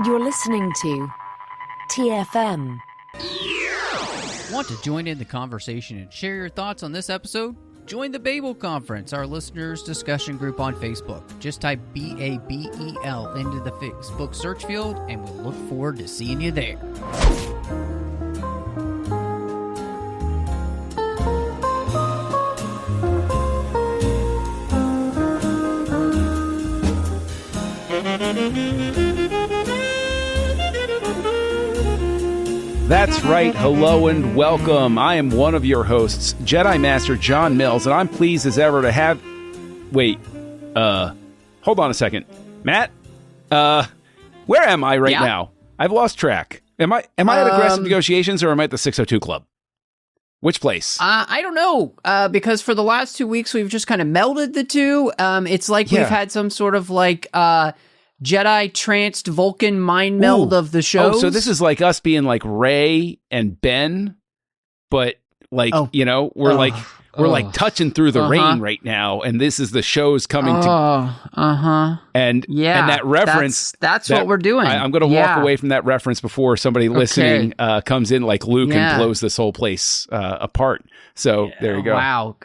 You're listening to TFM. Want to join in the conversation and share your thoughts on this episode? Join the Babel Conference, our listeners' discussion group on Facebook. Just type BABEL into the Facebook search field, and we'll look forward to seeing you there. That's right. Hello and welcome. I am one of your hosts, Jedi Master John Mills, and I'm pleased as ever to have... Wait, hold on a second. Matt, where am I right now? I've lost track. Am I at Aggressive Negotiations or am I at the 602 Club? Which place? I don't know, because for the last 2 weeks, we've just kind of melded the two. It's like we've had some sort of like... Jedi tranced Vulcan mind meld of the shows. Oh, so this is like us being like Rey and Ben, but like, we're like touching through the rain right now, and this is the shows coming to and that reference that's what we're doing. I'm going to walk away from that reference before somebody listening comes in like Luke and blows this whole place apart. So there you go. Wow,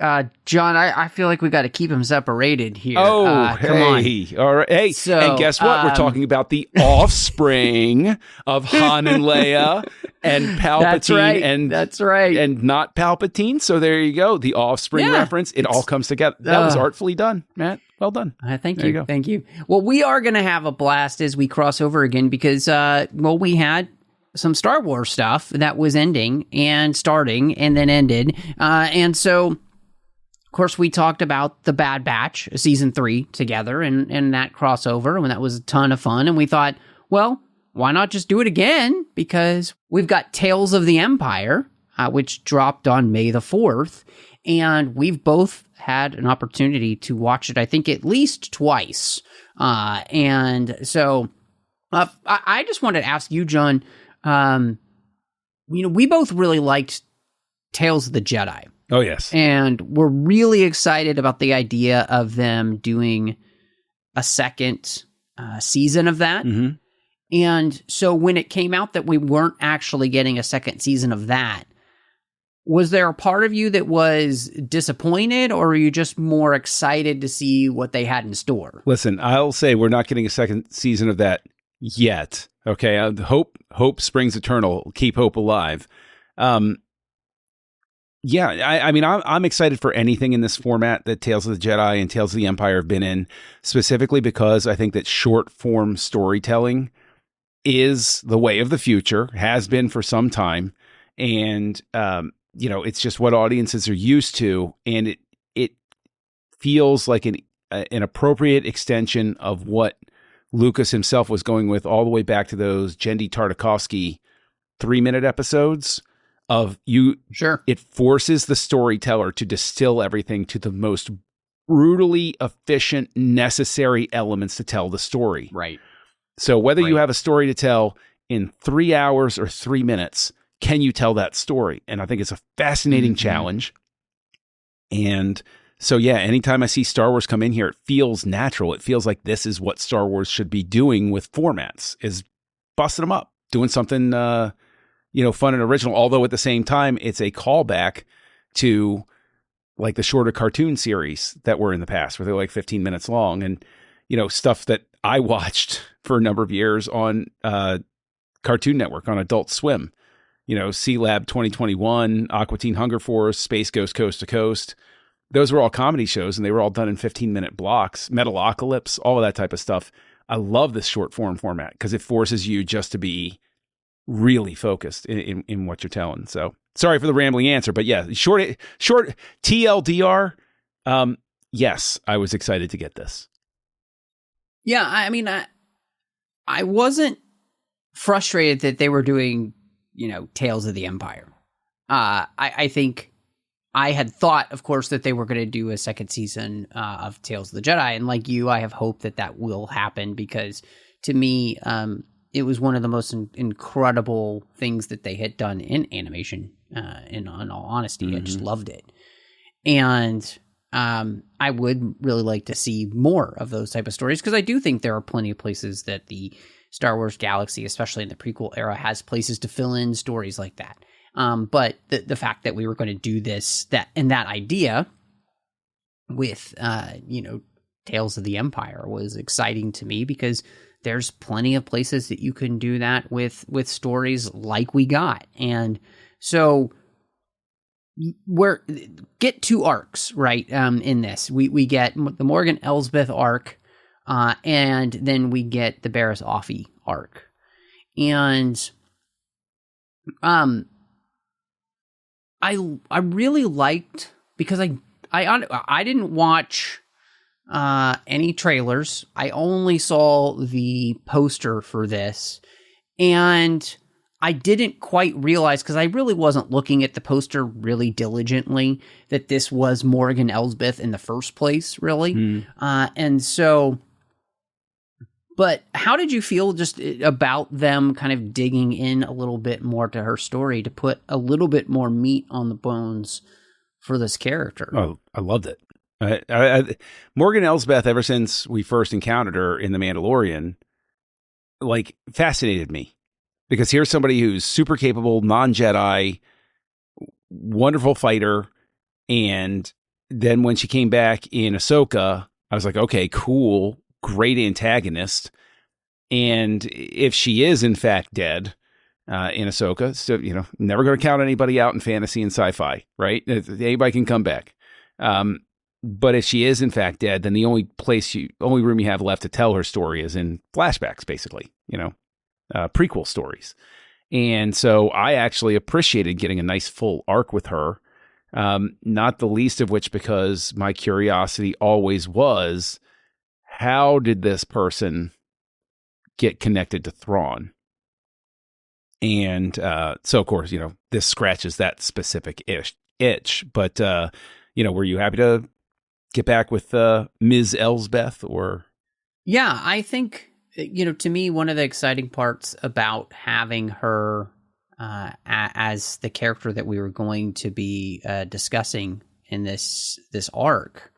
John, I feel like we got to keep them separated here. Oh, come on. All right. Hey, so, and guess what? We're talking about the offspring of Han and Leia and Palpatine. That's right. And not Palpatine. So there you go. The offspring reference. It all comes together. That was artfully done, Matt. Well done. Thank you. Thank you. Well, we are going to have a blast as we cross over again because, we had some Star Wars stuff that was ending and starting and then ended. And so, of course, we talked about The Bad Batch, season 3 together and that crossover, and that was a ton of fun. And we thought, well, why not just do it again? Because we've got Tales of the Empire, which dropped on May the 4th. And we've both had an opportunity to watch it, I think, at least twice. And so I just wanted to ask you, John, we both really liked Tales of the Jedi. Oh, yes. And we're really excited about the idea of them doing a second season of that. Mm-hmm. And so when it came out that we weren't actually getting a second season of that, was there a part of you that was disappointed, or were you just more excited to see what they had in store? Listen, I'll say we're not getting a second season of that yet. Okay, hope springs eternal. Keep hope alive. I'm excited for anything in this format that Tales of the Jedi and Tales of the Empire have been in, specifically because I think that short form storytelling is the way of the future, has been for some time, and it's just what audiences are used to, and it feels like an appropriate extension of what Lucas himself was going with all the way back to those Genndy Tartakovsky 3-minute episodes of you. Sure. It forces the storyteller to distill everything to the most brutally efficient, necessary elements to tell the story. Right. So whether you have a story to tell in 3 hours or 3 minutes, can you tell that story? And I think it's a fascinating challenge. And so, anytime I see Star Wars come in here, it feels natural. It feels like this is what Star Wars should be doing with formats, is busting them up, doing something, fun and original. Although at the same time, it's a callback to like the shorter cartoon series that were in the past, where they're like 15 minutes long, and stuff that I watched for a number of years on Cartoon Network on Adult Swim. C-Lab 2021, Aqua Teen Hunger Force, Space Ghost Coast to Coast. Those were all comedy shows, and they were all done in 15-minute blocks. Metalocalypse, all of that type of stuff. I love this short form format because it forces you just to be really focused in what you're telling. So sorry for the rambling answer, but short TLDR. Yes, I was excited to get this. Yeah, I wasn't frustrated that they were doing, Tales of the Empire. I think I had thought, of course, that they were going to do a second season of Tales of the Jedi. And like you, I have hope that will happen because to me, it was one of the most incredible things that they had done in animation, in all honesty. Mm-hmm. I just loved it. And I would really like to see more of those type of stories, because I do think there are plenty of places that the Star Wars galaxy, especially in the prequel era, has places to fill in stories like that. But the fact that we were going to do that idea with, Tales of the Empire was exciting to me, because there's plenty of places that you can do that with stories like we got. And so get 2 arcs, right? In this, we get the Morgan Elsbeth arc, and then we get the Barriss Offee arc. And I really liked, because I didn't watch any trailers. I only saw the poster for this, and I didn't quite realize, because I really wasn't looking at the poster really diligently, that this was Morgan Elsbeth in the first place, really. And so, but how did you feel just about them kind of digging in a little bit more to her story to put a little bit more meat on the bones for this character? Oh, I loved it. Morgan Elsbeth, ever since we first encountered her in The Mandalorian, like, fascinated me. Because here's somebody who's super capable, non-Jedi, wonderful fighter. And then when she came back in Ahsoka, I was like, okay, cool, great antagonist. And if she is in fact dead in Ahsoka, so, never going to count anybody out in fantasy and sci-fi, right? Anybody can come back. But if she is in fact dead, then the only room you have left to tell her story is in flashbacks, basically, prequel stories. And so I actually appreciated getting a nice full arc with her, not the least of which because my curiosity always was, how did this person get connected to Thrawn? And so, of course, this scratches that specific itch. But, were you happy to get back with Ms. Elsbeth? Or? Yeah, I think, to me, one of the exciting parts about having her as the character that we were going to be discussing in this arc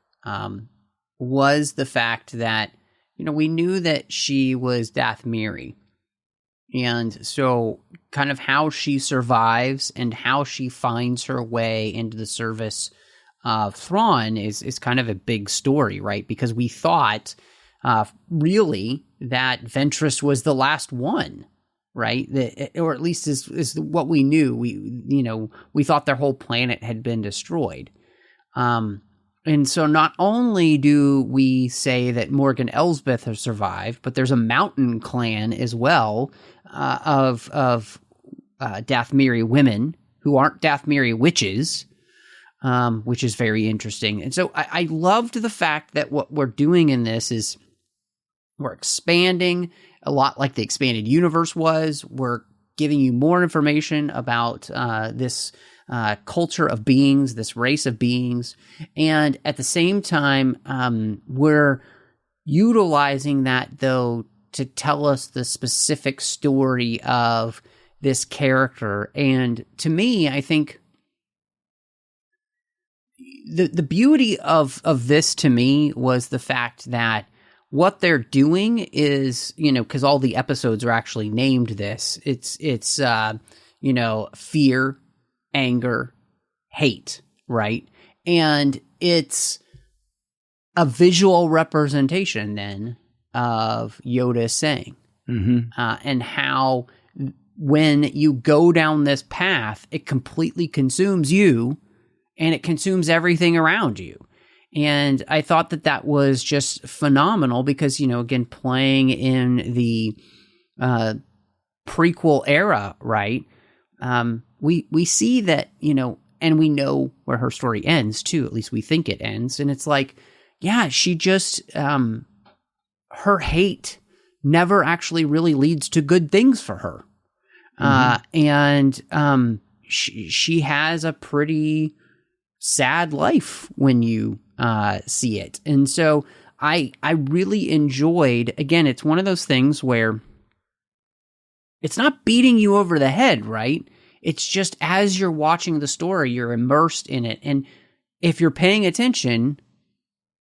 was the fact that, we knew that she was Dathmiri. And so kind of how she survives and how she finds her way into the service of Thrawn is kind of a big story, right? Because we thought really that Ventress was the last one, right? Or at least is what we knew. We thought their whole planet had been destroyed. And so not only do we say that Morgan Elsbeth has survived, but there's a mountain clan as well of Dathmiri women who aren't Dathmiri witches, which is very interesting. And so I loved the fact that what we're doing in this is we're expanding a lot like the expanded universe was. We're giving you more information about this culture of beings, this race of beings. And at the same time, we're utilizing that, though, to tell us the specific story of this character. And to me, I think the beauty of this to me was the fact that what they're doing is, because all the episodes are actually named this, it's fear, anger, hate, right? And it's a visual representation then of Yoda saying, and how when you go down this path, it completely consumes you and it consumes everything around you. And I thought that was just phenomenal because, again, playing in the prequel era, right? We see that, and we know where her story ends too. At least we think it ends. And it's like, yeah, she just, her hate never actually really leads to good things for her. And she has a pretty sad life when you see it. And so I really enjoyed, again, it's one of those things where it's not beating you over the head, right? It's just as you're watching the story, you're immersed in it. And if you're paying attention,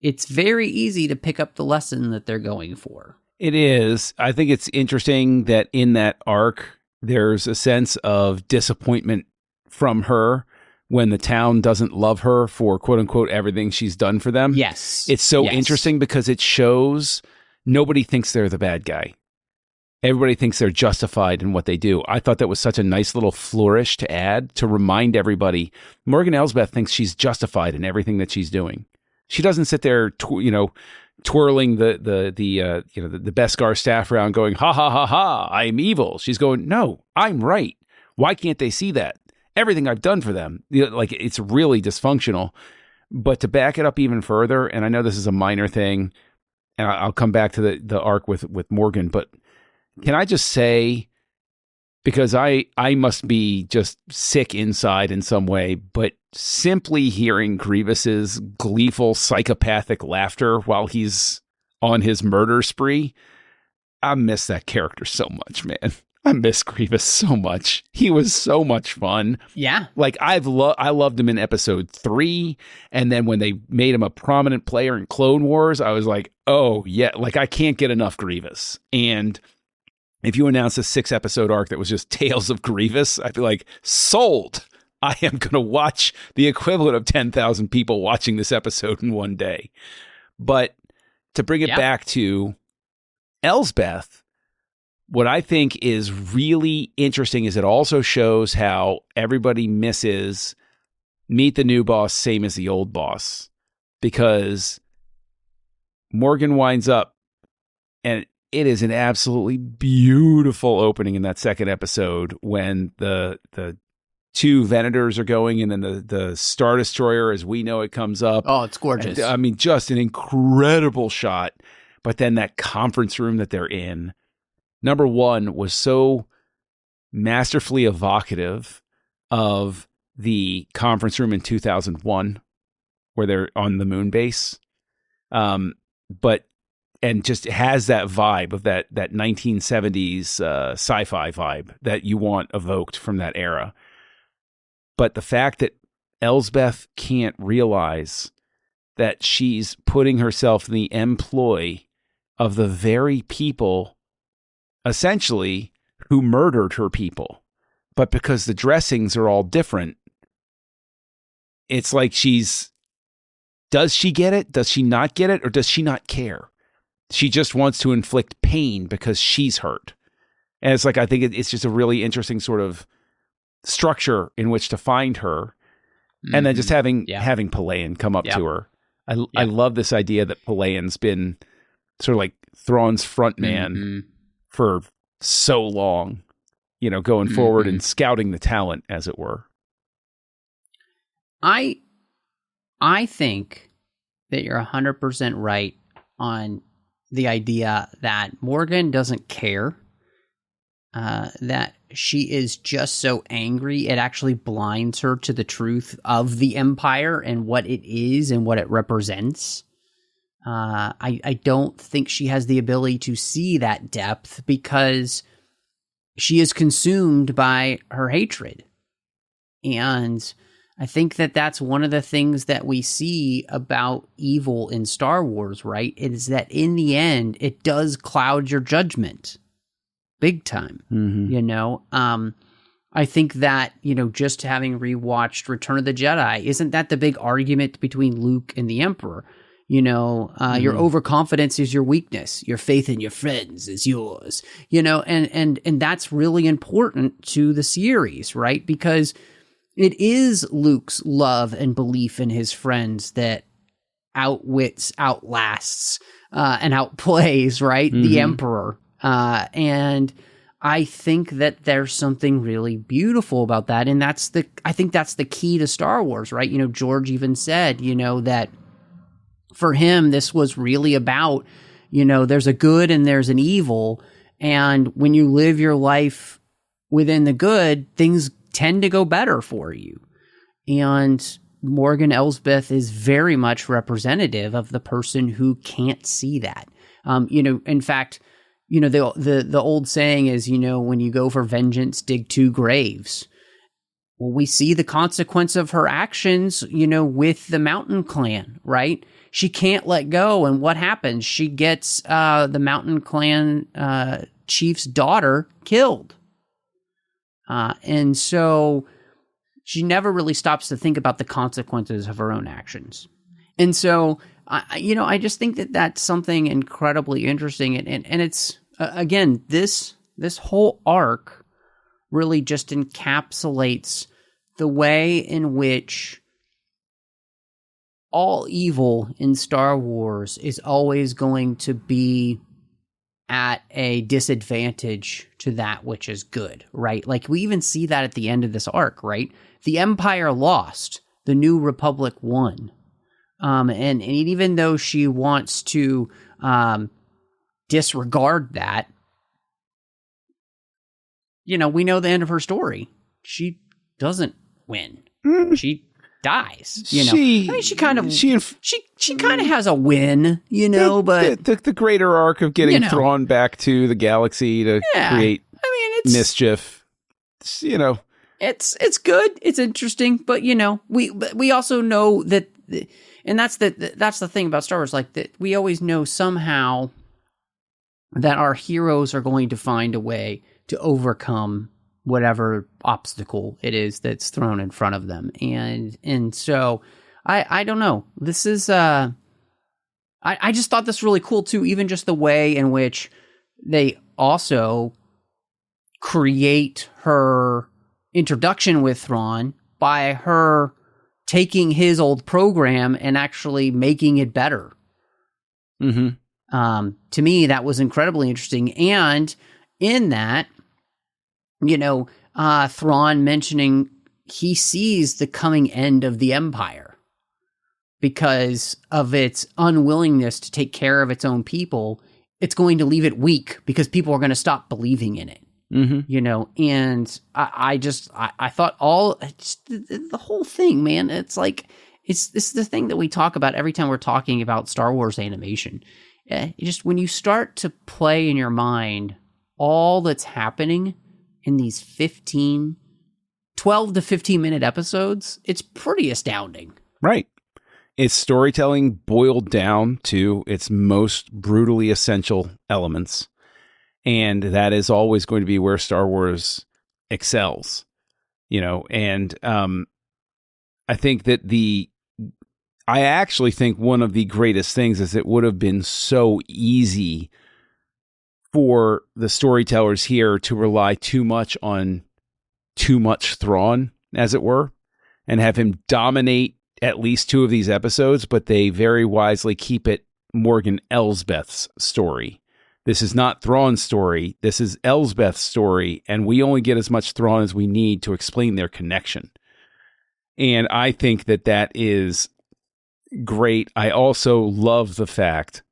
it's very easy to pick up the lesson that they're going for. It is. I think it's interesting that in that arc, there's a sense of disappointment from her when the town doesn't love her for quote unquote everything she's done for them. Yes. It's so interesting because it shows nobody thinks they're the bad guy. Everybody thinks they're justified in what they do. I thought that was such a nice little flourish to add to remind everybody Morgan Elsbeth thinks she's justified in everything that she's doing. She doesn't sit there, twirling the Beskar staff around going, ha, ha, ha, ha, I'm evil. She's going, no, I'm right. Why can't they see that? Everything I've done for them. It's really dysfunctional. But to back it up even further, and I know this is a minor thing, and I'll come back to the arc with Morgan, but can I just say, because I must be just sick inside in some way, but simply hearing Grievous's gleeful psychopathic laughter while he's on his murder spree, I miss that character so much, man. I miss Grievous so much. He was so much fun. Yeah. Like I loved him in episode 3. And then when they made him a prominent player in Clone Wars, I was like, oh yeah, like I can't get enough Grievous. And if you announced a 6-episode arc that was just Tales of Grievous, I'd be like, sold. I am going to watch the equivalent of 10,000 people watching this episode in one day. But to bring it back to Elsbeth, what I think is really interesting is it also shows how everybody misses meet the new boss, same as the old boss. Because Morgan winds up, and it is an absolutely beautiful opening in that second episode when the two Venators are going, and then the Star Destroyer, as we know it, comes up. Oh, it's gorgeous. And, I mean, just an incredible shot. But then that conference room that they're in, number one, was so masterfully evocative of the conference room in 2001, where they're on the moon base. And just has that vibe of that 1970s sci-fi vibe that you want evoked from that era. But the fact that Elsbeth can't realize that she's putting herself in the employ of the very people, essentially, who murdered her people. But because the dressings are all different, it's like does she get it? Does she not get it? Or does she not care? She just wants to inflict pain because she's hurt. And it's like, I think it's just a really interesting sort of structure in which to find her. And then just having Pelayan come up to her. I love this idea that Pelayan's been sort of like Thrawn's front man for so long, going forward and scouting the talent, as it were. I think that you're 100% right on the idea that Morgan doesn't care, that she is just so angry it actually blinds her to the truth of the Empire and what it is and what it represents. I don't think she has the ability to see that depth because she is consumed by her hatred. And I think that that's one of the things that we see about evil in Star Wars, right? It is that in the end, it does cloud your judgment big time, I think that, just having rewatched Return of the Jedi, isn't that the big argument between Luke and the Emperor? Your overconfidence is your weakness. Your faith in your friends is yours, and that's really important to the series, right? Because it is Luke's love and belief in his friends that outwits, outlasts, and outplays, right? The Emperor. And I think that there's something really beautiful about that. And I think that's the key to Star Wars, right? George even said, that for him, this was really about, there's a good and there's an evil. And when you live your life within the good, things tend to go better for you. And Morgan Elsbeth is very much representative of the person who can't see that. In fact, the old saying is, when you go for vengeance, dig 2 graves. well, we see the consequence of her actions, with the Mountain Clan, right? She can't let go. And what happens? She gets the Mountain Clan chief's daughter killed. And so she never really stops to think about the consequences of her own actions. And so, I just think that that's something incredibly interesting. And it's, again, this whole arc really just encapsulates the way in which all evil in Star Wars is always going to be at a disadvantage to that which is good, right? Like, we even see that at the end of this arc, right? The Empire lost, the New Republic won. And even though she wants to disregard that, we know the end of her story. She doesn't win. She dies. She kind of has a win. But the greater arc of getting thrown back to the galaxy to create mischief. It's good. It's interesting, but we also know that, and that's the thing about Star Wars. Like, that we always know somehow that our heroes are going to find a way to overcome whatever obstacle it is that's thrown in front of them. And so I don't know. This is I just thought this really cool too, even just the way in which they also create her introduction with Thrawn by her taking his old program and actually making it better. Mm-hmm. To me, that was incredibly interesting. And in that, Thrawn mentioning he sees the coming end of the Empire because of its unwillingness to take care of its own people. It's going to leave it weak because people are going to stop believing in it. Mm-hmm. And I thought the whole thing, man, it's like, it's the thing that we talk about every time we're talking about Star Wars animation. Just when you start to play in your mind all that's happening in these 12 to 15 minute episodes, it's pretty astounding. Right. It's storytelling boiled down to its most brutally essential elements. And that is always going to be where Star Wars excels, and I think that I actually think one of the greatest things is it would have been so easy for the storytellers here to rely too much on too much Thrawn, as it were, and have him dominate at least 2 of these episodes, but they very wisely keep it Morgan Elsbeth's story. This is not Thrawn's story. This is Elsbeth's story, and we only get as much Thrawn as we need to explain their connection. And I think that is great. I also love the fact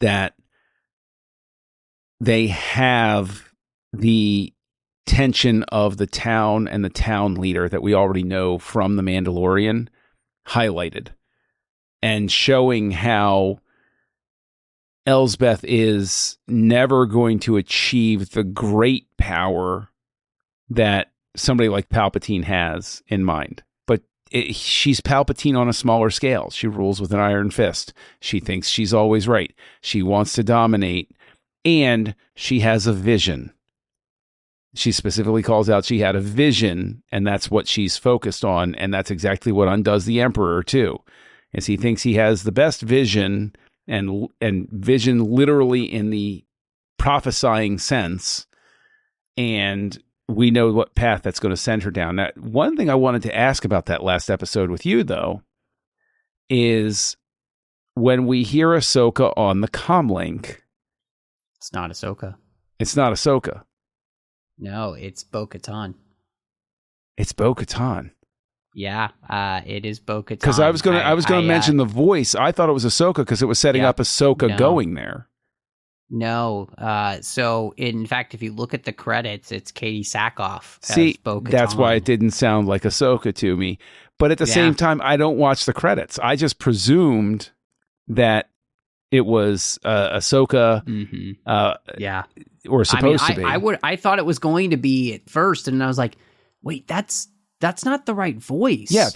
that they have the tension of the town and the town leader that we already know from The Mandalorian highlighted, and showing how Elsbeth is never going to achieve the great power that somebody like Palpatine has in mind. But she's Palpatine on a smaller scale. She rules with an iron fist. She thinks she's always right. She wants to dominate, and she has a vision. She specifically calls out she had a vision, and that's what she's focused on, and that's exactly what undoes the Emperor too. Is he thinks he has the best vision, and vision literally in the prophesying sense, and we know what path that's going to send her down. Now, one thing I wanted to ask about that last episode with you, though, is when we hear Ahsoka on the comlink. It's not Ahsoka. It's not Ahsoka. No, it's Bo-Katan. It's Bo-Katan. Yeah, it is Bo-Katan. Because I was gonna mention the voice. I thought it was Ahsoka because it was setting up Ahsoka going there. No, so in fact, if you look at the credits, it's Katie Sackhoff. See, that's why it didn't sound like Ahsoka to me. But at the same time, I don't watch the credits. I just presumed that it was Ahsoka. Mm-hmm. Or supposed to be. I thought it was going to be at first, and I was like, wait, that's not the right voice. Yeah,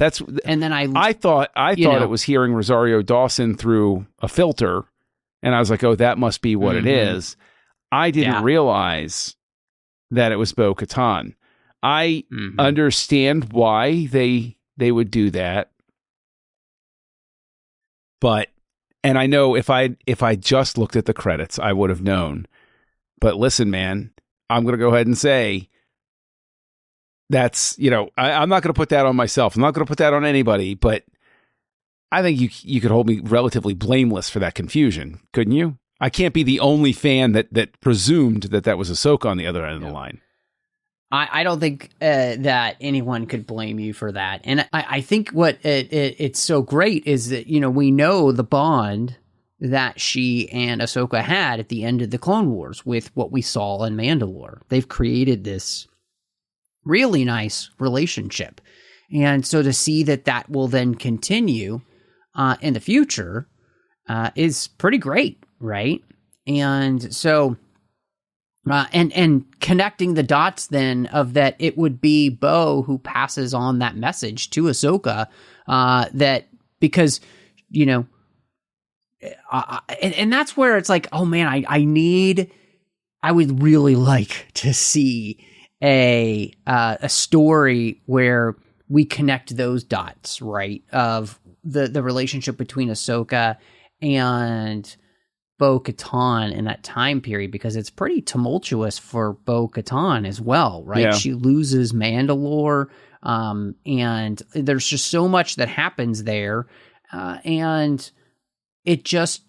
and then I thought it was hearing Rosario Dawson through a filter, and I was like, oh, that must be what it is. I didn't realize that it was Bo-Katan. I understand why they would do that, and I know if I just looked at the credits, I would have known. But listen, man, I'm going to go ahead and say that's, I'm not going to put that on myself. I'm not going to put that on anybody, but I think you could hold me relatively blameless for that confusion, couldn't you? I can't be the only fan that presumed that was Ahsoka on the other end of the line. I don't think that anyone could blame you for that. And I think what it's so great is that, we know the bond that she and Ahsoka had at the end of the Clone Wars with what we saw in Mandalore. They've created this really nice relationship. And so to see that will then continue in the future is pretty great, right? And so, and connecting the dots then of that it would be Bo who passes on that message to Ahsoka, that because, and that's where it's like, oh man, I would really like to see a story where we connect those dots, right? Of the relationship between Ahsoka and Bo-Katan in that time period, because it's pretty tumultuous for Bo-Katan as well, right? Yeah. She loses Mandalore, and there's just so much that happens there, and it just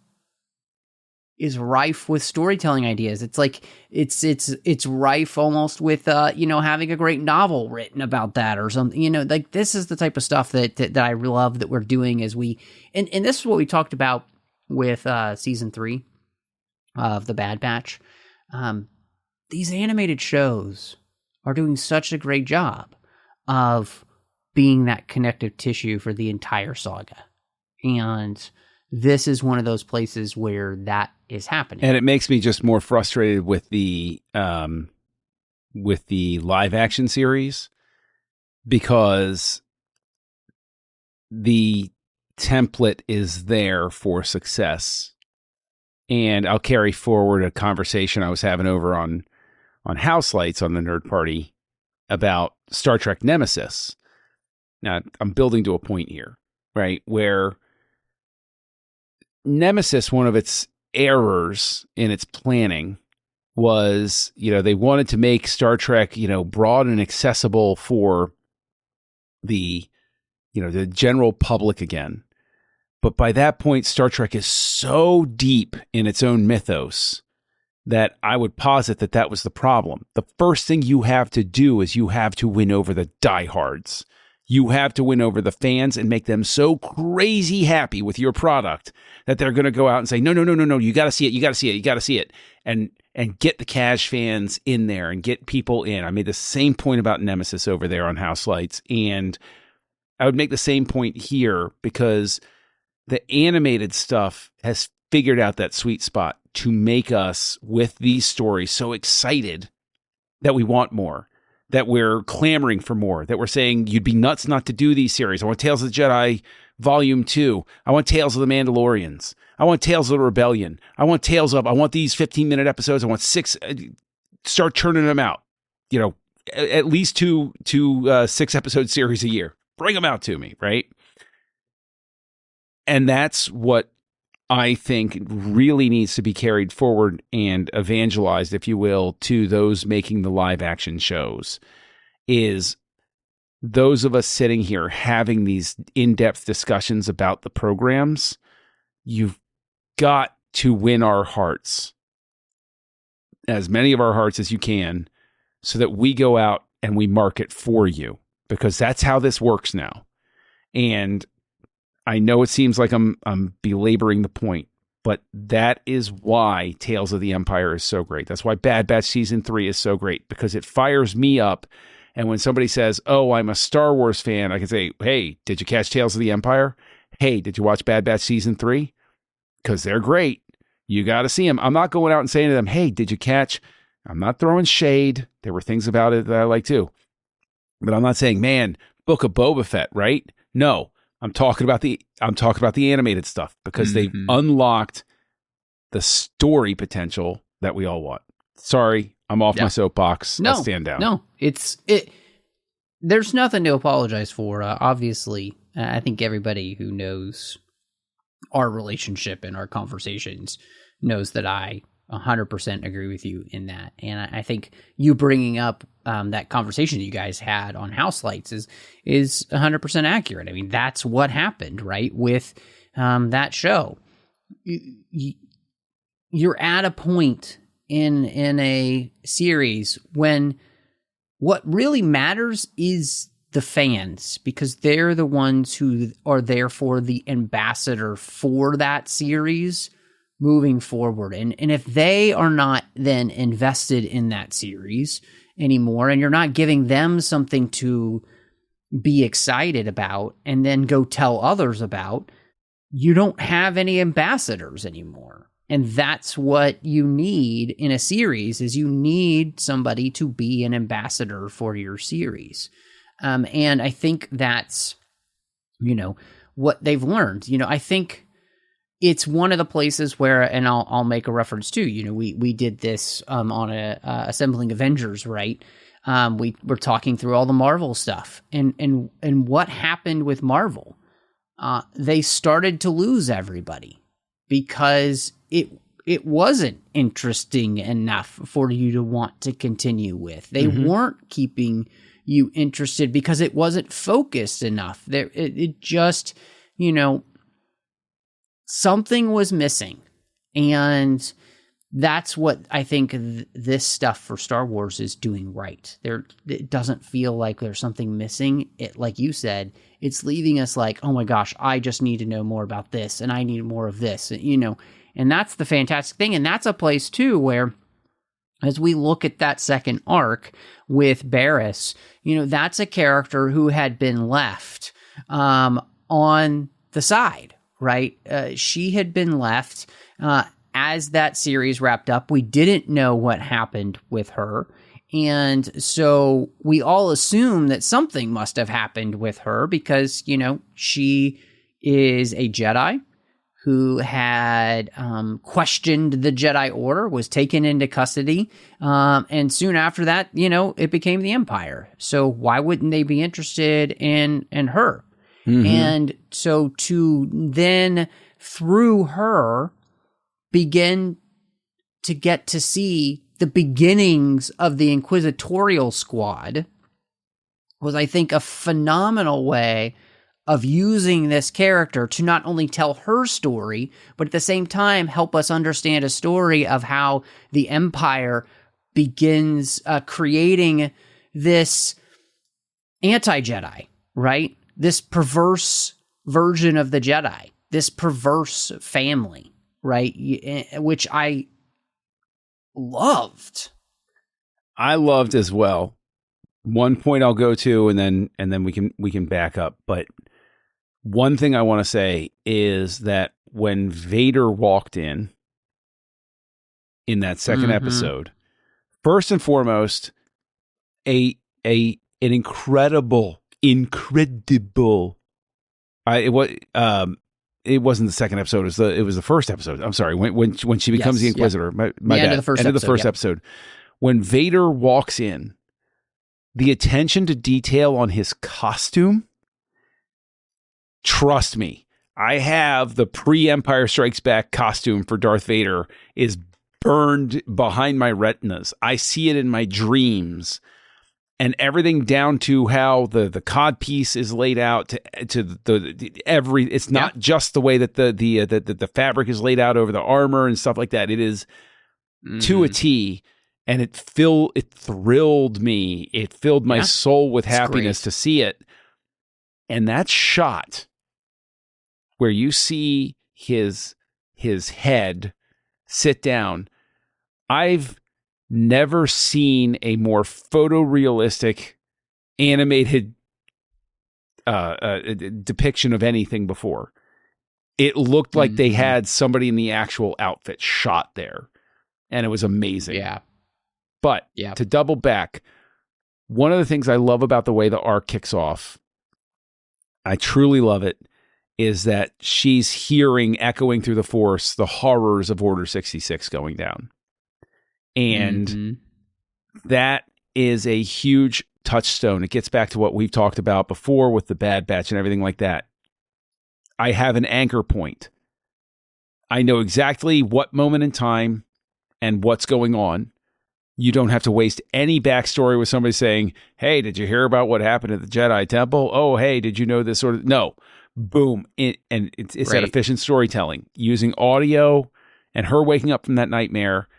is rife with storytelling ideas. It's like it's rife almost with having a great novel written about that or something. Like this is the type of stuff that I love that we're doing as we and this is what we talked about with season 3 of the Bad Batch. These animated shows are doing such a great job of being that connective tissue for the entire saga, and this is one of those places where that is happening. And it makes me just more frustrated with the live action series, because the template is there for success. And I'll carry forward a conversation I was having over on House Lights on the Nerd Party about Star Trek Nemesis. Now, I'm building to a point here, right, where Nemesis, one of its errors in its planning was, they wanted to make Star Trek, broad and accessible for the general public again. But by that point, Star Trek is so deep in its own mythos that I would posit that was the problem. The first thing you have to do is you have to win over the diehards. You have to win over the fans and make them so crazy happy with your product that they're going to go out and say, no, you got to see it, you got to see it, you got to see it. And get the cash fans in there and get people in. I made the same point about Nemesis over there on House Lights. And I would make the same point here, because the animated stuff has figured out that sweet spot to make us, with these stories, so excited that we want more, that we're clamoring for more, that we're saying you'd be nuts not to do these series. I want Tales of the Jedi Volume 2. I want Tales of the Mandalorians. I want Tales of the Rebellion. I want these 15-minute episodes. I want 6. Start churning them out. At least two 6-episode series a year. Bring them out to me, right? And that's what I think really needs to be carried forward and evangelized, if you will, to those making the live action shows, is those of us sitting here having these in-depth discussions about the programs. You've got to win our hearts, as many of our hearts as you can, so that we go out and we market for you, because that's how this works now. And I know it seems like I'm belaboring the point, but that is why Tales of the Empire is so great. That's why Bad Batch Season 3 is so great, because it fires me up. And when somebody says, oh, I'm a Star Wars fan, I can say, hey, did you catch Tales of the Empire? Hey, did you watch Bad Batch Season 3? Because they're great. You got to see them. I'm not going out and saying to them, hey, did you catch? I'm not throwing shade. There were things about it that I like too. But I'm not saying, man, Book of Boba Fett, right? No, I'm talking about the animated stuff because they've unlocked the story potential that we all want. Sorry, I'm off my soapbox. No, I'll stand down. No, there's nothing to apologize for. Obviously, I think everybody who knows our relationship and our conversations knows that I 100% agree with you in that. And I think you bringing up that conversation that you guys had on House Lights is 100% accurate. I mean, that's what happened, right? With that show. You're at a point in a series when what really matters is the fans, because they're the ones who are therefore the ambassador for that series moving forward. And if they are not then invested in that series anymore, and you're not giving them something to be excited about and then go tell others about, you don't have any ambassadors anymore. And that's what you need in a series, is you need somebody to be an ambassador for your series. And I think that's, what they've learned. I think it's one of the places where, and I'll make a reference to, we did this on Assembling Avengers, right? We were talking through all the Marvel stuff, and what happened with Marvel. They started to lose everybody because it wasn't interesting enough for you to want to continue with. They weren't keeping you interested because it wasn't focused enough. It just, something was missing. And that's what I think this stuff for Star Wars is doing right. It doesn't feel like there's something missing. It, like you said, it's leaving us like, oh my gosh, I just need to know more about this, and I need more of this, and that's the fantastic thing. And that's a place too where, as we look at that second arc with Barriss, that's a character who had been left on the side, right? She had been left as that series wrapped up. We didn't know what happened with her. And so we all assume that something must have happened with her because, she is a Jedi who had questioned the Jedi Order, was taken into custody, and soon after that, it became the Empire. So why wouldn't they be interested in her? And so to then, through her, begin to get to see the beginnings of the Inquisitorial Squad was, I think, a phenomenal way of using this character to not only tell her story, but at the same time help us understand a story of how the Empire begins creating this anti-Jedi, right? This perverse version of the Jedi, this perverse family, right? Which I loved. I loved as well. One point I'll go to, and then we can back up. But one thing I want to say is that when Vader walked in that second episode, first and foremost, an incredible. It wasn't the second episode. It was the first episode. I'm sorry. When she becomes the Inquisitor. My bad. End of the first episode. When Vader walks in, the attention to detail on his costume. Trust me, I have the pre-Empire Strikes Back costume for Darth Vader is burned behind my retinas. I see it in my dreams, and everything down to how the cod piece is laid out to the every. It's not just the way that the fabric is laid out over the armor and stuff like that. It is to a T, and it thrilled me. It filled my soul with happiness to see it. And that shot where you see his head sit down, I've never seen a more photorealistic animated depiction of anything before. It looked like they had somebody in the actual outfit shot there, and it was amazing. Yeah. But to double back, One of the things I love about the way the arc kicks off, I truly love it, is that she's hearing, echoing through the Force, the horrors of Order 66 going down. And that is a huge touchstone. It gets back to what we've talked about before with the Bad Batch and everything like that. I have an anchor point. I know exactly what moment in time and what's going on. You don't have to waste any backstory with somebody saying, hey, did you hear about what happened at the Jedi Temple? Oh, hey, did you know this sort of... No. Boom. It's that efficient storytelling. Using audio and her waking up from that nightmare,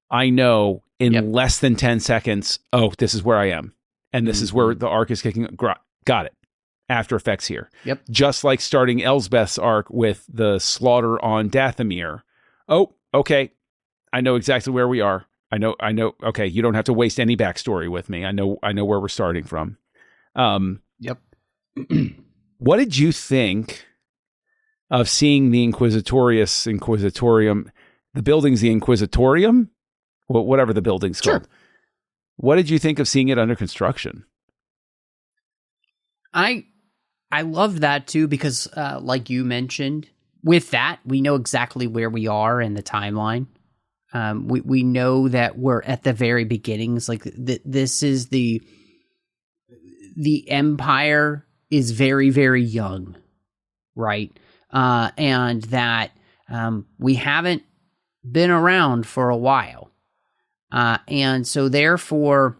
I know in less than 10 seconds, oh, this is where I am. And this is where the arc is kicking. Got it. After Effects here. Yep. Just like starting Elsbeth's arc with the slaughter on Dathomir. Oh, okay. I know exactly where we are. I know. Okay, you don't have to waste any backstory with me. I know where we're starting from. Yep. What did you think of seeing the Inquisitorium, the building's the Inquisitorium? Well, whatever the building's called. What did you think of seeing it under construction? I love that too, because like you mentioned, with that, we know exactly where we are in the timeline. We know that we're at the very beginnings. Like this is the Empire is very, very young, right? And that we haven't been around for a while. And so therefore,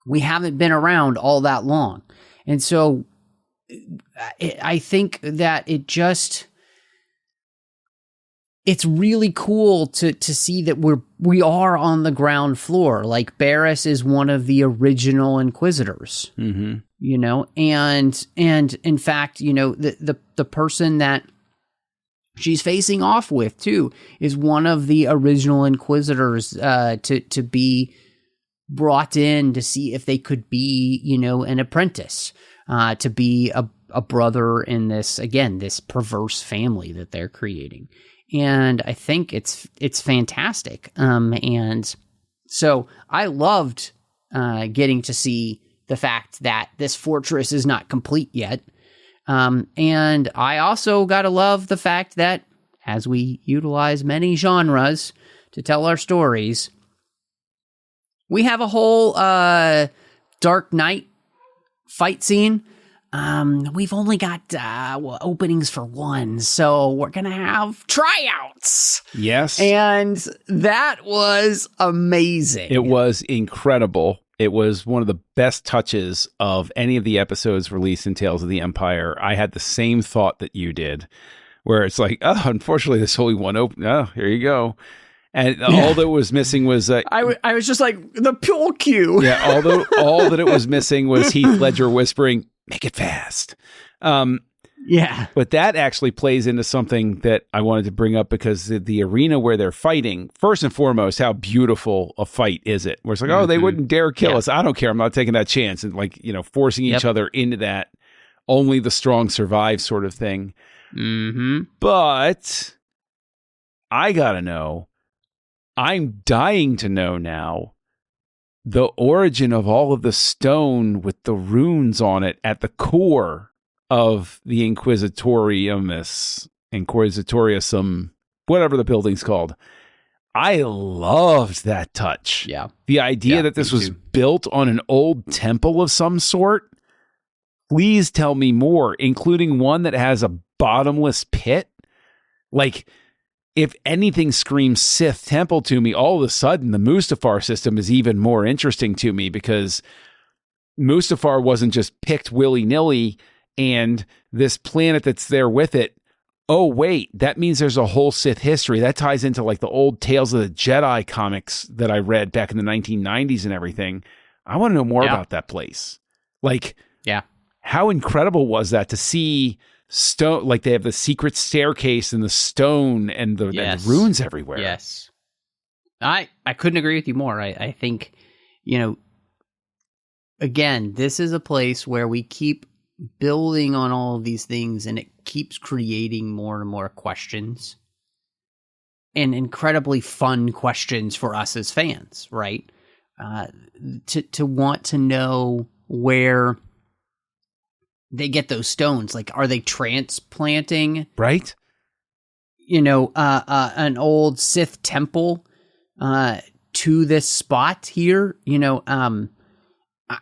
we haven't been around all that long. And so I think that it's really cool to see that we are on the ground floor. Like Barriss is one of the original Inquisitors, you know, and in fact, you know, the person that she's facing off with too is one of the original Inquisitors to be brought in to see if they could be, you know, an apprentice, to be a brother in this perverse family that they're creating. And I think it's fantastic. And so I loved getting to see the fact that this fortress is not complete yet. And I also got to love the fact that as we utilize many genres to tell our stories, we have a whole Dark Knight fight scene. We've only got openings for one, so we're gonna have tryouts. Yes. And that was amazing. It was incredible. It was one of the best touches of any of the episodes released in Tales of the Empire. I had the same thought that you did, where it's like, oh, unfortunately, there's only one open. Oh, here you go. And all that was missing was... I was just like, the pull cue. Yeah, all that it was missing was Heath Ledger whispering, make it fast. Yeah. But that actually plays into something that I wanted to bring up, because the arena where they're fighting, first and foremost, how beautiful a fight is it? Where it's like, oh, they wouldn't dare kill us. I don't care. I'm not taking that chance. And like, you know, forcing each other into that only the strong survive sort of thing. But I got to know, I'm dying to know now, the origin of all of the stone with the runes on it at the core of the Inquisitorium, whatever the building's called. I loved that touch. Yeah. The idea that this was built on an old temple of some sort. Please tell me more, including one that has a bottomless pit. Like, if anything screams Sith temple to me, all of a sudden the Mustafar system is even more interesting to me, because Mustafar wasn't just picked willy-nilly and this planet that's there with it. Oh, wait, that means there's a whole Sith history. That ties into like the old Tales of the Jedi comics that I read back in the 1990s and everything. I want to know more about that place. Like, how incredible was that to see stone? Like, they have the secret staircase and the stone and the runes everywhere. Yes. I couldn't agree with you more. I think, you know, again, this is a place where we keep building on all of these things, and it keeps creating more and more questions, and incredibly fun questions for us as fans, right? to want to know where they get those stones. Like, are they transplanting, right? An old Sith temple to this spot here?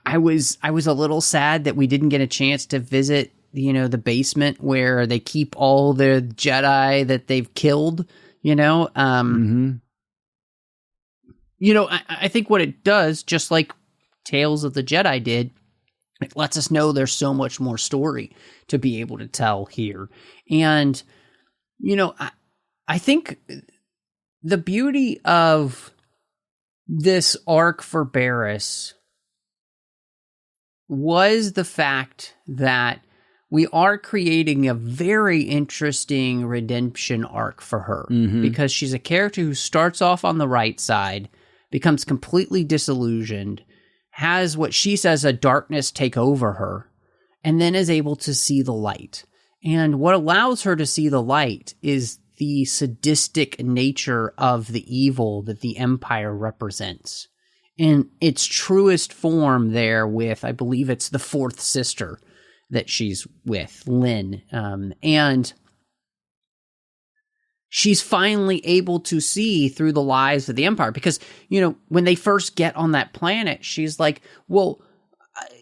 I was a little sad that we didn't get a chance to visit, the basement where they keep all the Jedi that they've killed. I think what it does, just like Tales of the Jedi did, it lets us know there's so much more story to be able to tell here. And, I think the beauty of this arc for Barriss was the fact that we are creating a very interesting redemption arc for her, because she's a character who starts off on the right side, becomes completely disillusioned, has what she says a darkness take over her, and then is able to see the light. And what allows her to see the light is the sadistic nature of the evil that the Empire represents in its truest form there with, I believe it's the fourth sister that she's with, Lynn. And she's finally able to see through the lies of the Empire, because, when they first get on that planet, she's like, well,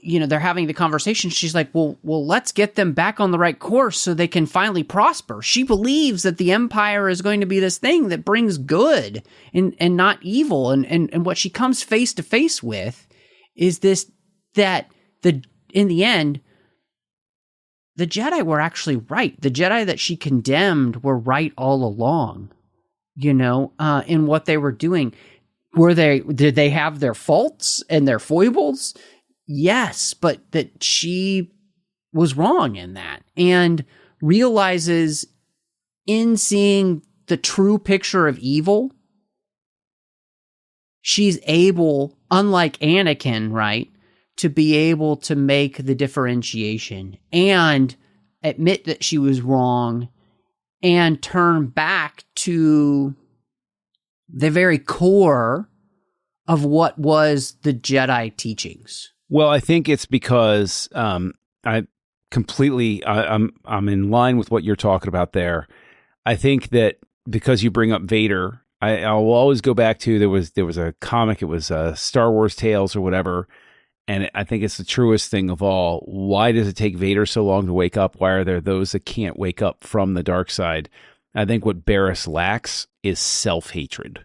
they're having the conversation. She's like, well, let's get them back on the right course so they can finally prosper. She believes that the Empire is going to be this thing that brings good and not evil. And what she comes face to face with is in the end, the Jedi were actually right. The Jedi that she condemned were right all along, in what they were doing. Did they have their faults and their foibles? Yes, but that she was wrong in that, and realizes in seeing the true picture of evil, she's able, unlike Anakin, right, to be able to make the differentiation and admit that she was wrong and turn back to the very core of what was the Jedi teachings. Well, I think it's because I'm in line with what you're talking about there. I think that because you bring up Vader, I'll always go back to there was a comic, it was Star Wars Tales or whatever. And I think it's the truest thing of all. Why does it take Vader so long to wake up? Why are there those that can't wake up from the dark side? I think what Barriss lacks is self-hatred.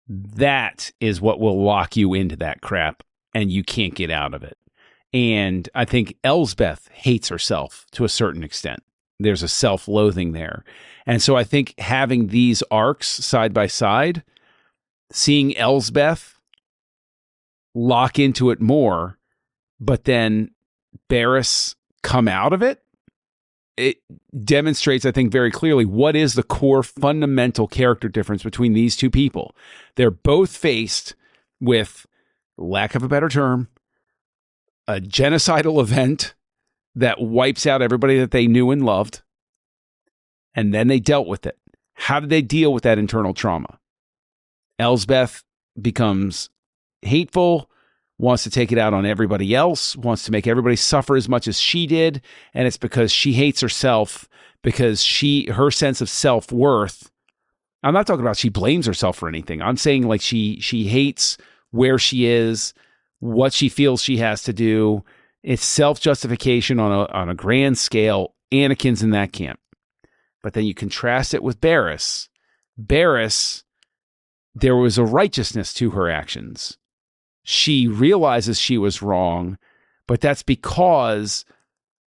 That is what will lock you into that crap, and you can't get out of it. And I think Elsbeth hates herself to a certain extent. There's a self-loathing there. And so I think having these arcs side by side, seeing Elsbeth lock into it more, but then Barriss come out of it, it demonstrates, I think, very clearly what is the core fundamental character difference between these two people. They're both faced with, lack of a better term, a genocidal event that wipes out everybody that they knew and loved, and then they dealt with it. How did they deal with that internal trauma? Elsbeth becomes hateful, wants to take it out on everybody else, wants to make everybody suffer as much as she did, and it's because she hates herself, because her sense of self-worth, I'm not talking about she blames herself for anything. I'm saying like she hates where she is, what she feels she has to do. It's self-justification on a grand scale. Anakin's in that camp. But then you contrast it with Barriss. Barriss, there was a righteousness to her actions. She realizes she was wrong, but that's because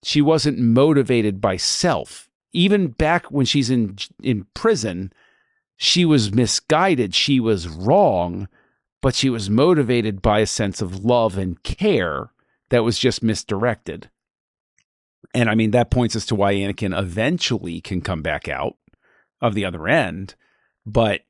she wasn't motivated by self. Even back when she's in prison, she was misguided. She was wrong, but she was motivated by a sense of love and care that was just misdirected. And I mean, that points us to why Anakin eventually can come back out of the other end. But,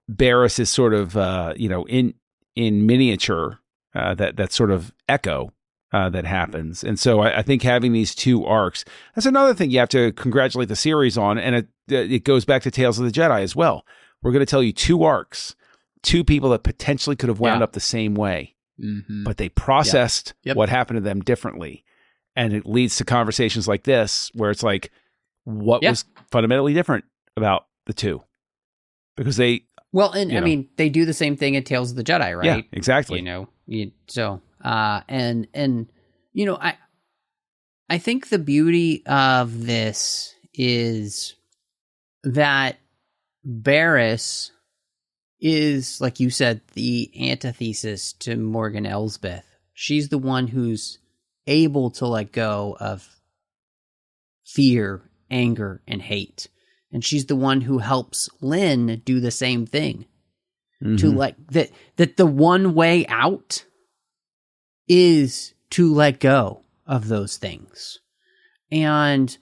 Barriss is sort of, in miniature, that sort of echo that happens. And so I think having these two arcs, that's another thing you have to congratulate the series on. And it goes back to Tales of the Jedi as well. We're going to tell you two arcs, two people that potentially could have wound Yeah. up the same way, Mm-hmm. but they processed Yep. what happened to them differently. And it leads to conversations like this, where it's like, what Yeah. was fundamentally different about the two? Because they, Well, and you I know. mean, they do the same thing in Tales of the Jedi, right? yeah, exactly. You know, and you know, I think the beauty of this is that Barriss is, like you said, the antithesis to Morgan Elsbeth. She's the one who's able to let go of fear, anger, and hate. And she's the one who helps Lynn do the same thing. To Mhm. that the one way out is to let go of those things. And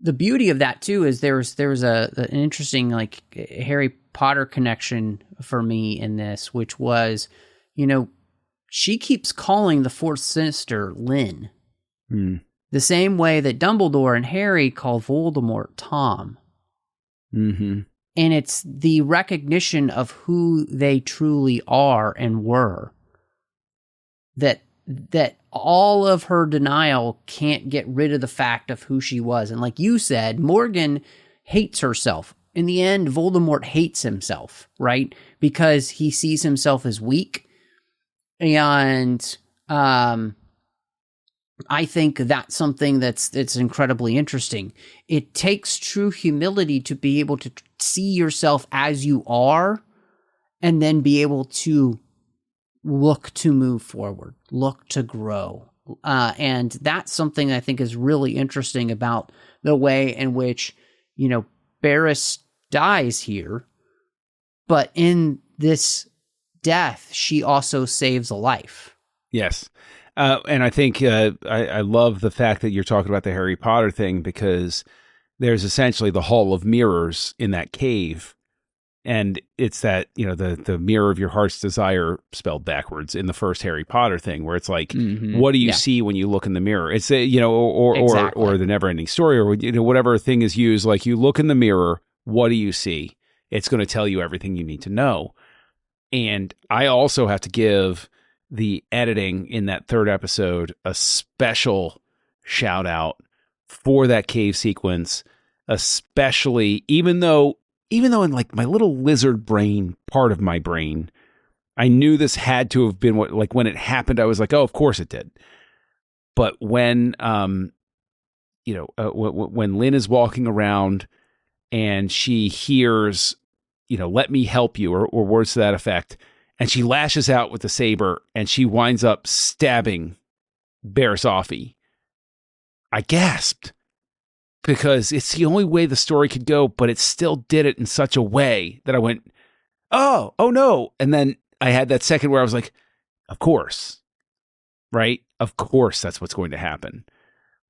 the beauty of that too is there was an interesting like Harry Potter connection for me in this, which was, you know, she keeps calling the fourth sister Lynn. Mm. The same way that Dumbledore and Harry call Voldemort Tom. Mm-hmm. And it's the recognition of who they truly are and were. That all of her denial can't get rid of the fact of who she was. And like you said, Morgan hates herself. In the end, Voldemort hates himself, right? Because he sees himself as weak. And I think that's something that's incredibly interesting. It takes true humility to be able to see yourself as you are and then be able to look to move forward, look to grow. And that's something I think is really interesting about the way in which, you know, Barriss dies here, but in this death, she also saves a life. Yes. And I think I love the fact that you're talking about the Harry Potter thing, because there's essentially the Hall of Mirrors in that cave. And it's that, you know, the mirror of your heart's desire spelled backwards in the first Harry Potter thing, where it's like, what do you see when you look in the mirror? It's a, you know, or the never ending story, or, you know, whatever thing is used. Like, you look in the mirror, what do you see? It's going to tell you everything you need to know. And I also have to give the editing in that third episode a special shout out for that cave sequence, especially even though in like my little lizard brain, part of my brain, I knew this had to have been what, like, when it happened, I was like, oh, of course it did. But when when Lynn is walking around and she hears, you know, let me help you, or words to that effect, and she lashes out with the saber and she winds up stabbing Barriss Offee, I gasped, because it's the only way the story could go, but it still did it in such a way that I went, oh no. And then I had that second where I was like, of course, right? Of course that's what's going to happen.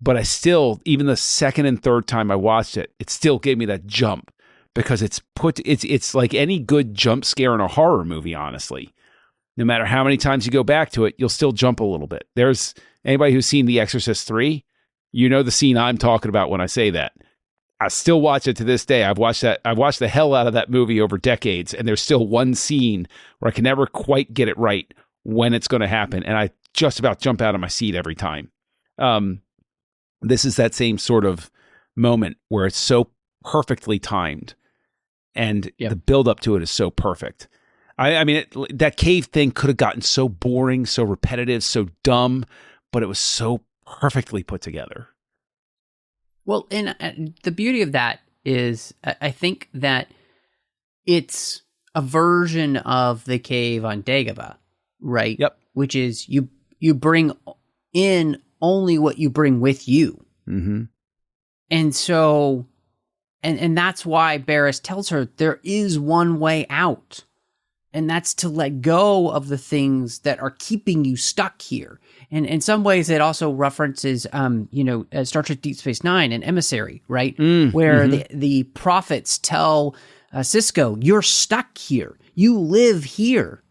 But I still, even the second and third time I watched it, it still gave me that jump, because it's like any good jump scare in a horror movie, honestly. No matter how many times you go back to it, you'll still jump a little bit. There's anybody who's seen The Exorcist 3, you know the scene I'm talking about when I say that. I still watch it to this day. I've watched the hell out of that movie over decades, and there's still one scene where I can never quite get it right when it's going to happen, and I just about jump out of my seat every time. This is that same sort of moment where it's so perfectly timed, and the build up to it is so perfect. I mean, that cave thing could have gotten so boring, so repetitive, so dumb, but it was so perfectly put together. Well, and the beauty of that is, I think that it's a version of the cave on Dagobah, right? Yep. Which is you bring in only what you bring with you. Mm-hmm. And so, and that's why Barriss tells her there is one way out. And that's to let go of the things that are keeping you stuck here. And in some ways, it also references, Star Trek Deep Space Nine and Emissary, right? Where the prophets tell Sisko, you're stuck here. You live here,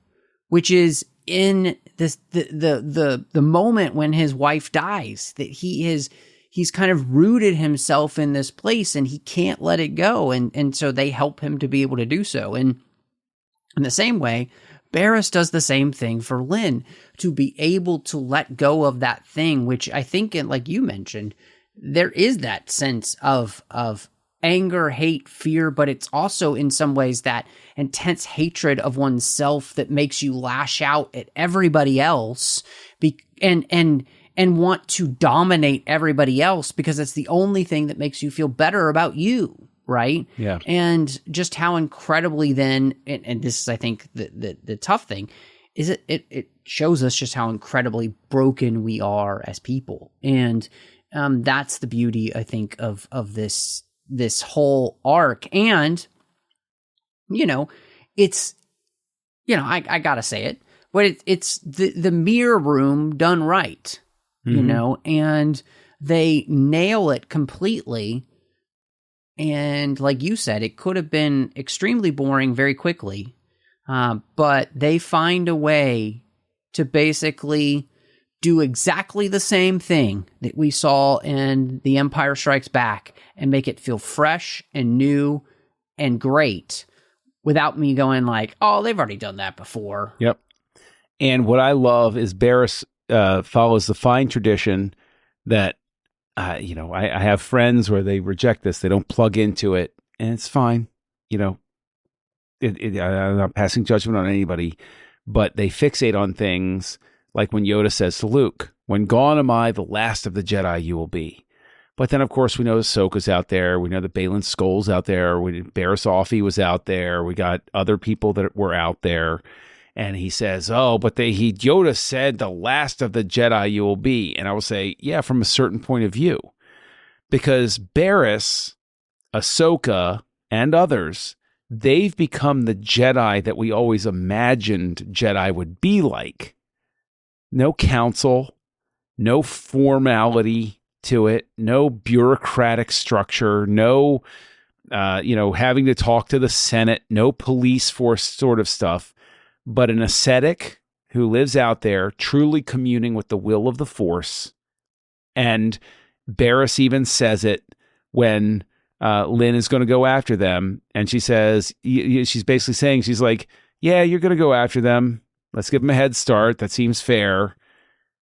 which is in this the moment when his wife dies, that he's kind of rooted himself in this place and he can't let it go. And so they help him to be able to do so. And In the same way, Barriss does the same thing for Lynn, to be able to let go of that thing, which I think, like you mentioned, there is that sense of anger, hate, fear, but it's also in some ways that intense hatred of oneself that makes you lash out at everybody else and want to dominate everybody else because it's the only thing that makes you feel better about you. Right. Yeah. And just how incredibly then, and this is, I think, the tough thing is it shows us just how incredibly broken we are as people. And that's the beauty, I think, of this whole arc. And, it's, I gotta say it, but it's the mirror room done right, and they nail it completely. And like you said, it could have been extremely boring very quickly, but they find a way to basically do exactly the same thing that we saw in The Empire Strikes Back and make it feel fresh and new and great without me going like, oh, they've already done that before. Yep. And what I love is Barriss follows the fine tradition that I have friends where they reject this. They don't plug into it, and it's fine. I'm not passing judgment on anybody, but they fixate on things like when Yoda says to Luke, "When gone am I, the last of the Jedi you will be." But then, of course, we know Ahsoka's out there. We know that Baylan Skoll's out there. Barriss Offee was out there. We got other people that were out there. And he says, oh, but Yoda said the last of the Jedi you will be. And I will say, yeah, from a certain point of view. Because Barriss, Ahsoka, and others, they've become the Jedi that we always imagined Jedi would be like. No council, no formality to it, no bureaucratic structure, no, having to talk to the Senate, no police force sort of stuff. But an ascetic who lives out there truly communing with the will of the Force. And Barriss even says it when Lynn is going to go after them. And she says, she's basically saying, she's like, yeah, you're going to go after them. Let's give them a head start. That seems fair.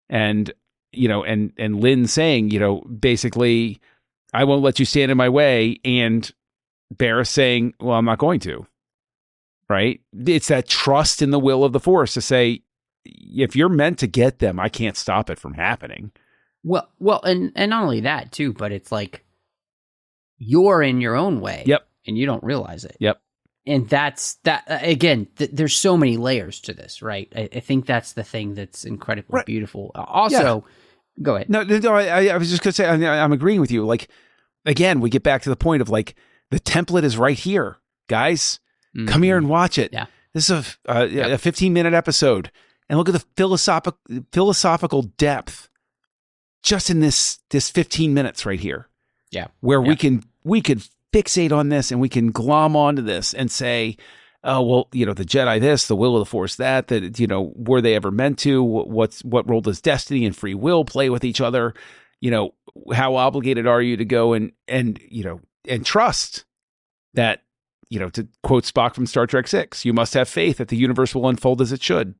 And, and Lynn saying, basically, I won't let you stand in my way. And Barriss saying, well, I'm not going to. Right? It's that trust in the will of the Force to say, if you're meant to get them, I can't stop it from happening. Well, and not only that too, but it's like you're in your own way. Yep. And you don't realize it. Yep. And that's that again. There's so many layers to this, right? I think that's the thing that's incredibly beautiful. Also, go ahead. No, I was just gonna say I'm agreeing with you. Like, again, we get back to the point of like the template is right here, guys. Mm-hmm. Come here and watch it. Yeah. This is a 15-minute episode, and look at the philosophical depth just in this 15 minutes right here. Yeah, where we could fixate on this and we can glom onto this and say, oh well, the Jedi this, the will of the Force that were they ever meant to? What role does destiny and free will play with each other? How obligated are you to go and trust that? To quote Spock from Star Trek VI, you must have faith that the universe will unfold as it should.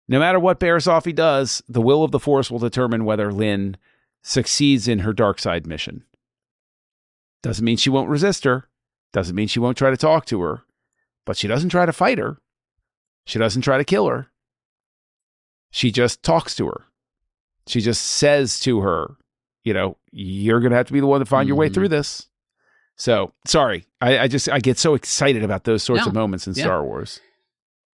No matter what Barriss Offee does, the will of the Force will determine whether Lynn succeeds in her dark side mission. Doesn't mean she won't resist her. Doesn't mean she won't try to talk to her. But she doesn't try to fight her. She doesn't try to kill her. She just talks to her. She just says to her, you're going to have to be the one to find your way through this. So, sorry, I get so excited about those sorts of moments in Star Wars.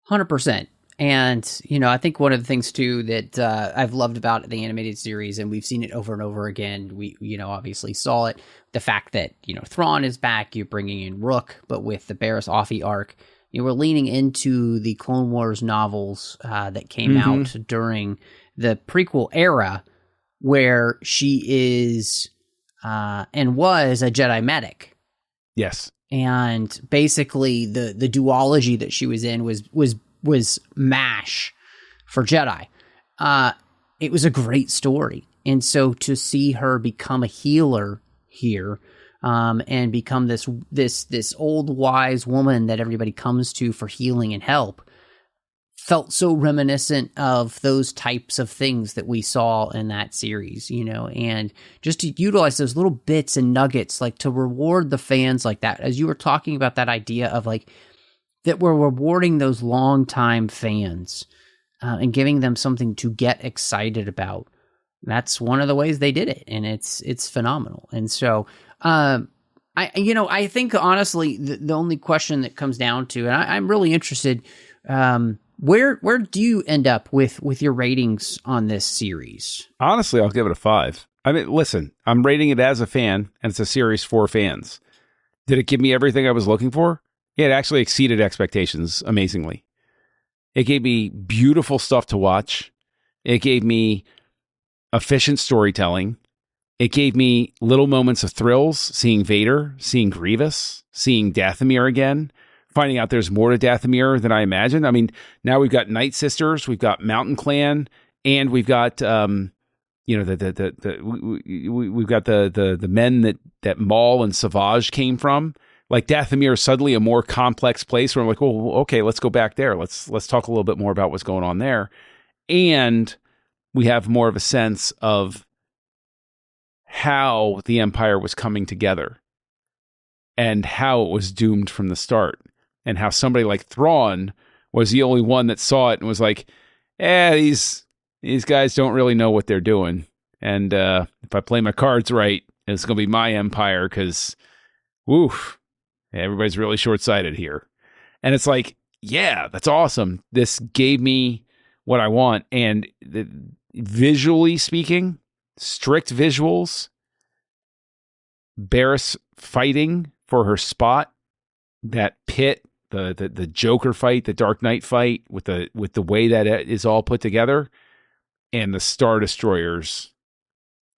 100%. And, I think one of the things, too, that I've loved about the animated series, and we've seen it over and over again, we, obviously saw it, the fact that, Thrawn is back, you're bringing in Rook, but with the Barriss Offee arc, we're leaning into the Clone Wars novels that came out during the prequel era, where she is and was a Jedi medic. Yes. And basically the duology that she was in was MASH for Jedi. It was a great story. And so to see her become a healer here, and become this old wise woman that everybody comes to for healing and help, felt so reminiscent of those types of things that we saw in that series, and just to utilize those little bits and nuggets, like to reward the fans like that, as you were talking about that idea of like that we're rewarding those longtime fans and giving them something to get excited about. That's one of the ways they did it, and it's phenomenal. And so, I think honestly, the only question that comes down to, and I'm really interested, where do you end up with your ratings on this series? Honestly, I'll give it a 5. I mean, listen, I'm rating it as a fan, and it's a series for fans. Did it give me everything I was looking for? Yeah, it actually exceeded expectations amazingly. It gave me beautiful stuff to watch. It gave me efficient storytelling. It gave me little moments of thrills, seeing Vader, seeing Grievous, seeing Dathomir again, finding out there's more to Dathomir than I imagined. I mean, now we've got Night Sisters, we've got Mountain Clan, and we've got we've got the men that Maul and Savage came from. Like Dathomir is suddenly a more complex place where I'm like, well, okay, let's go back there. Let's talk a little bit more about what's going on there. And we have more of a sense of how the Empire was coming together and how it was doomed from the start, and how somebody like Thrawn was the only one that saw it and was like, these guys don't really know what they're doing. And if I play my cards right, it's going to be my empire because, woof, everybody's really short-sighted here. And it's like, yeah, that's awesome. This gave me what I want. And visually speaking, strict visuals, Barriss fighting for her spot, that pit, the Joker fight, the Dark Knight fight, with the way that it is all put together, and the Star Destroyers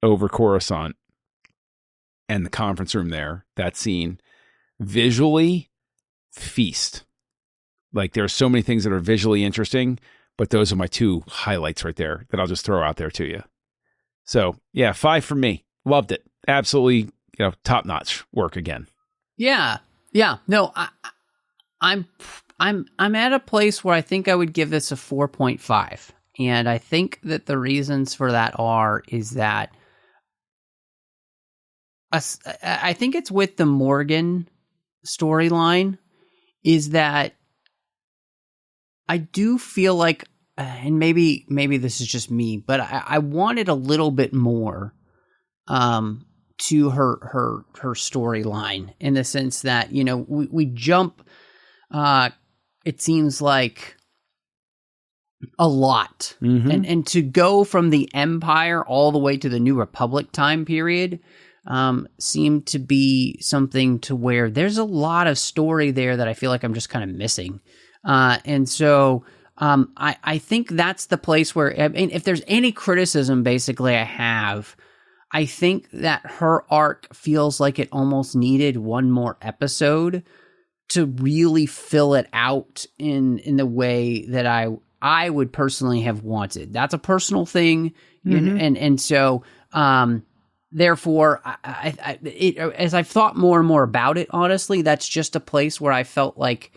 over Coruscant and the conference room there, that scene, visually, feast. Like, there are so many things that are visually interesting, but those are my 2 highlights right there that I'll just throw out there to you. So yeah, 5 for me. Loved it. Absolutely, top-notch work again. Yeah. No, I'm at a place where I think I would give this a 4.5. And I think that the reasons for that is that I think it's with the Morgan storyline, is that I do feel like, and maybe this is just me, but I wanted a little bit more to her storyline, in the sense that, we jump, it seems like a lot. Mm-hmm. And to go from the Empire all the way to the New Republic time period seemed to be something to where there's a lot of story there that I feel like I'm just kind of missing. And so I think that's the place where, I mean, if there's any criticism basically I have, I think that her arc feels like it almost needed one more episode to really fill it out in the way that I would personally have wanted. That's a personal thing. Mm-hmm. And so, therefore, as I've thought more and more about it, honestly, that's just a place where I felt like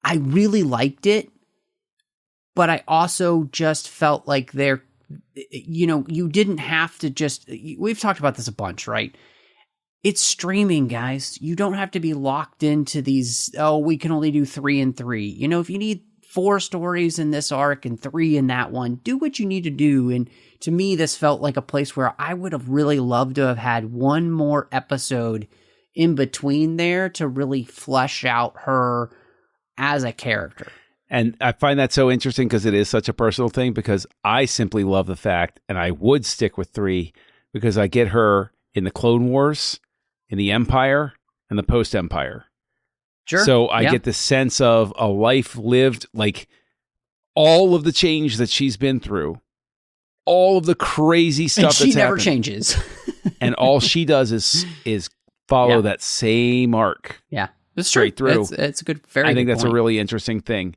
I really liked it, but I also just felt like you didn't have to just, we've talked about this a bunch, right? It's streaming, guys. You don't have to be locked into these, we can only do 3 and 3. If you need 4 stories in this arc and 3 in that one, do what you need to do. And to me, this felt like a place where I would have really loved to have had one more episode in between there to really flesh out her as a character. And I find that so interesting because it is such a personal thing, because I simply love the fact, and I would stick with 3, because I get her in the Clone Wars, in the Empire, and the post-Empire. Sure. So I get the sense of a life lived, like all of the change that she's been through, all of the crazy stuff that's happened. She never changes. And all she does is follow that same arc. Yeah. It's straight through. It's a good, I think that's a really interesting thing.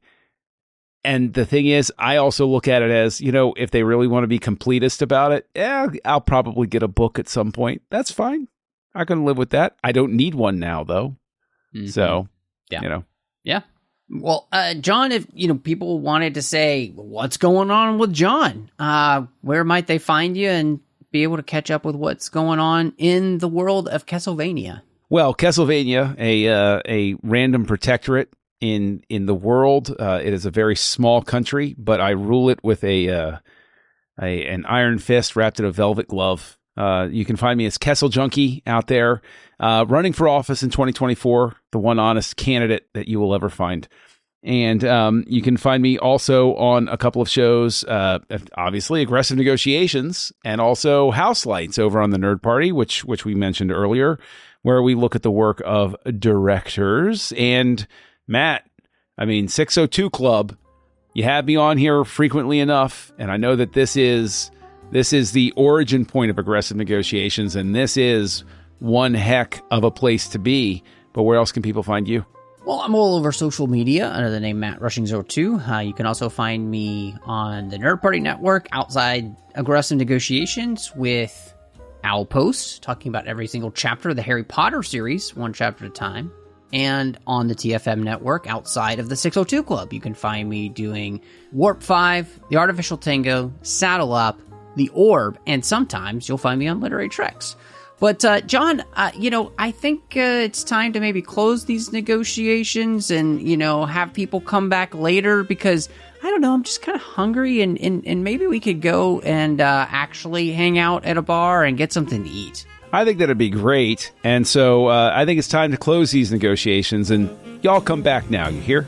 And the thing is, I also look at it as, if they really want to be completist about it, I'll probably get a book at some point. That's fine. I can live with that. I don't need one now, though. Mhm. So, Yeah. Yeah. Well, John, if people wanted to say what's going on with John, where might they find you and be able to catch up with what's going on in the world of Castlevania? Well, Castlevania, a random protectorate in the world. It is a very small country, but I rule it with an iron fist wrapped in a velvet glove. You can find me as Kessel Junkie out there, running for office in 2024, the one honest candidate that you will ever find. And you can find me also on a couple of shows, obviously Aggressive Negotiations, and also House Lights over on the Nerd Party, which we mentioned earlier, where we look at the work of directors. And Matt, 602 Club, you have me on here frequently enough, and I know that this is the origin point of Aggressive Negotiations, and this is one heck of a place to be. But where else can people find you? Well, I'm all over social media under the name Matt Rushing02. You can also find me on the Nerd Party Network outside Aggressive Negotiations with Owl Post, talking about every single chapter of the Harry Potter series, one chapter at a time. And on the TFM network outside of the 602 Club, you can find me doing Warp 5, The Artificial Tango, Saddle Up, The Orb, and sometimes you'll find me on Literary Treks. But, John, I think it's time to maybe close these negotiations and, have people come back later because, I don't know, I'm just kind of hungry and maybe we could go and actually hang out at a bar and get something to eat. I think that'd be great. And so I think it's time to close these negotiations, and y'all come back now, you hear?